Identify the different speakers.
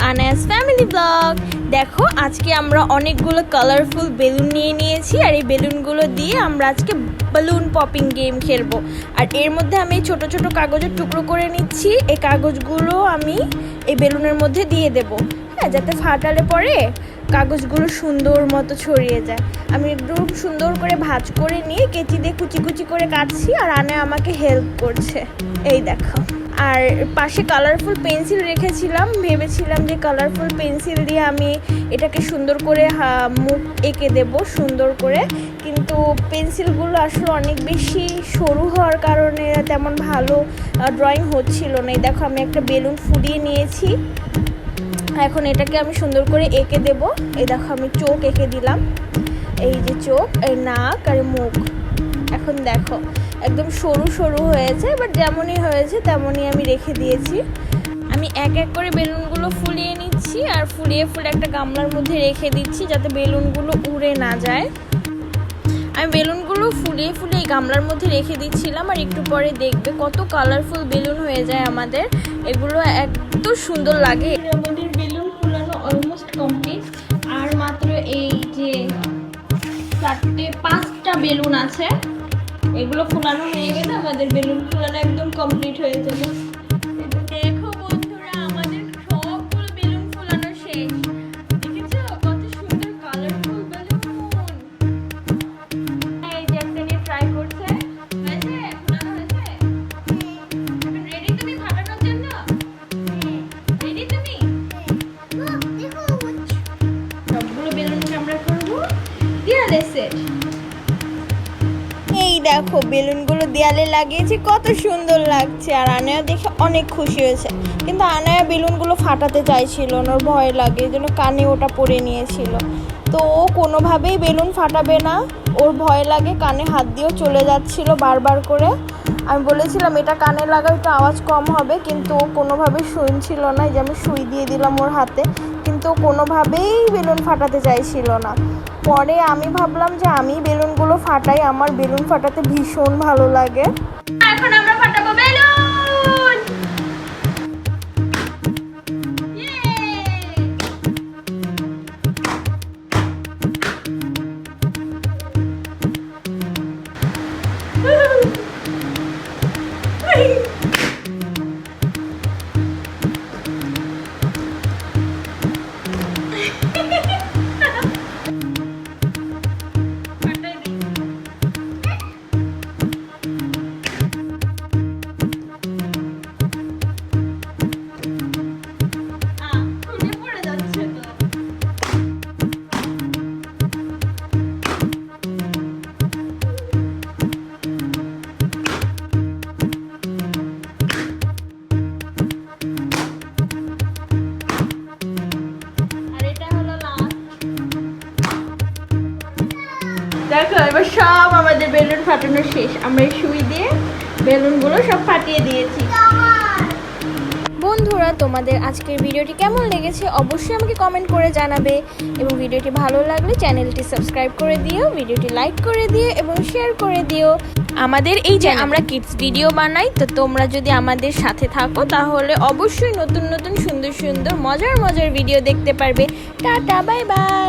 Speaker 1: আনায়াস family blog. দেখো আজকে আমরা অনেকগুলো কালারফুল বেলুন নিয়ে নিয়েছি আর এই বেলুনগুলো দিয়ে আমরা আজকে বেলুন পপিং গেম খেলবো। আর এর মধ্যে আমি ছোট ছোট কাগজের টুকরো করে নিচ্ছি। এই কাগজগুলো আমি এই বেলুনের মধ্যে দিয়ে দেব, হ্যাঁ, যাতে ফাটালে পরে কাগজগুলো সুন্দর মতো ছড়িয়ে যায়। আমি একদম সুন্দর করে ভাঁজ করে নিয়ে কেচি দিয়ে কুচি কুচি করে কাটছি আর আনে আমাকে হেল্প করছে। এই দেখো, আর পাশে কালারফুল পেন্সিল রেখেছিলাম, ভেবেছিলাম যে কালারফুল পেন্সিল দিয়ে আমি এটাকে সুন্দর করে মুখ এঁকে দেব সুন্দর করে, কিন্তু পেন্সিলগুলো আসলে অনেক বেশি সরু হওয়ার কারণে তেমন ভালো ড্রয়িং হচ্ছিল না। এই দেখো আমি একটা বেলুন ফুলিয়ে নিয়েছি, এখন এটাকে আমি সুন্দর করে এঁকে দেব। এই দেখো আমি চোখ এঁকে দিলাম, এই যে চোখ, এই নাক আর মুখ। এখন দেখো একদম সরু সরু হয়েছে, বাট যেমনই হয়েছে তেমনই আমি রেখে দিয়েছি। আমি এক এক করে বেলুনগুলো ফুলিয়ে নিচ্ছি আর ফুলিয়ে একটা গামলার মধ্যে রেখে দিচ্ছি যাতে বেলুনগুলো উড়ে না যায়। আমি বেলুনগুলো ফুলিয়ে এই গামলার মধ্যে রেখে দিচ্ছিলাম, আর একটু পরে দেখবে কত কালারফুল বেলুন হয়ে যায় আমাদের। এগুলো এত সুন্দর লাগে। আমাদের বেলুন ফুলানো অলমোস্ট কমপ্লিট, আর মাত্র এই যে 4-5টা বেলুন আছে, এগুলো ফুলানো হয়ে গেলে আমাদের বেলুন ফুলানো একদম কমপ্লিট হয়ে যাবে। দেখো বন্ধুরা, আমাদের সবগুলো বেলুন ফুলানো শেষ। দেখেছো কত সুন্দর কালারফুল বেলুন। এই যে একটা নিয়ে ট্রাই করছে, হয়েছে? ফুলানো হয়েছে? রেডি তুমি ফাটানোর জন্য? রেডি তুমি? সবগুলো বেলুনকে আমরা করবো দেয়ালে সেট। এই দেখো বেলুনগুলো দেয়ালে লাগিয়েছি, কত সুন্দর লাগছে। আর আনায়া দেখে অনেক খুশি হয়েছে, কিন্তু আনায়া বেলুনগুলো ফাটাতে চাইছিল না, ওর ভয় লাগে, এই জন্য কানে ওটা পরে নিয়েছিল। তো ও কোনোভাবেই বেলুন ফাটাবে না, ওর ভয় লাগে, কানে হাত দিয়েও চলে যাচ্ছিল বারবার করে। আমি বলেছিলাম এটা কানে লাগাও, একটু আওয়াজ কম হবে, কিন্তু ও কোনোভাবেই শুনছিল না। এই যে আমি সুই দিয়ে দিলাম ওর হাতে, কিন্তু ও কোনোভাবেই বেলুন ফাটাতে চাইছিল না। পরে আমি ভাবলাম যে আমি বেলুনগুলো ফাটাই, আমার বেলুন ফাটাতে ভীষণ ভালো লাগে। এখন আমরা ফাটাবো বেলুন। দেখো এবার সব আমাদের বেলুন ফাটানো শেষ। আমরা এই সুই দিয়ে বেলুনগুলো সব ফাটিয়ে দিয়েছি। বন্ধুরা, তোমাদের আজকের ভিডিওটি কেমন লেগেছে অবশ্যই আমাকে কমেন্ট করে জানাবে, এবং ভিডিওটি ভালো লাগলে চ্যানেলটি সাবস্ক্রাইব করে দিও, ভিডিওটি লাইক করে দিও এবং শেয়ার করে দিও। আমাদের এই যে আমরা কিডস ভিডিও বানাই, তো তোমরা যদি আমাদের সাথে থাকো তাহলে অবশ্যই নতুন নতুন সুন্দর সুন্দর মজার ভিডিও দেখতে পারবে। Tata, bye bye.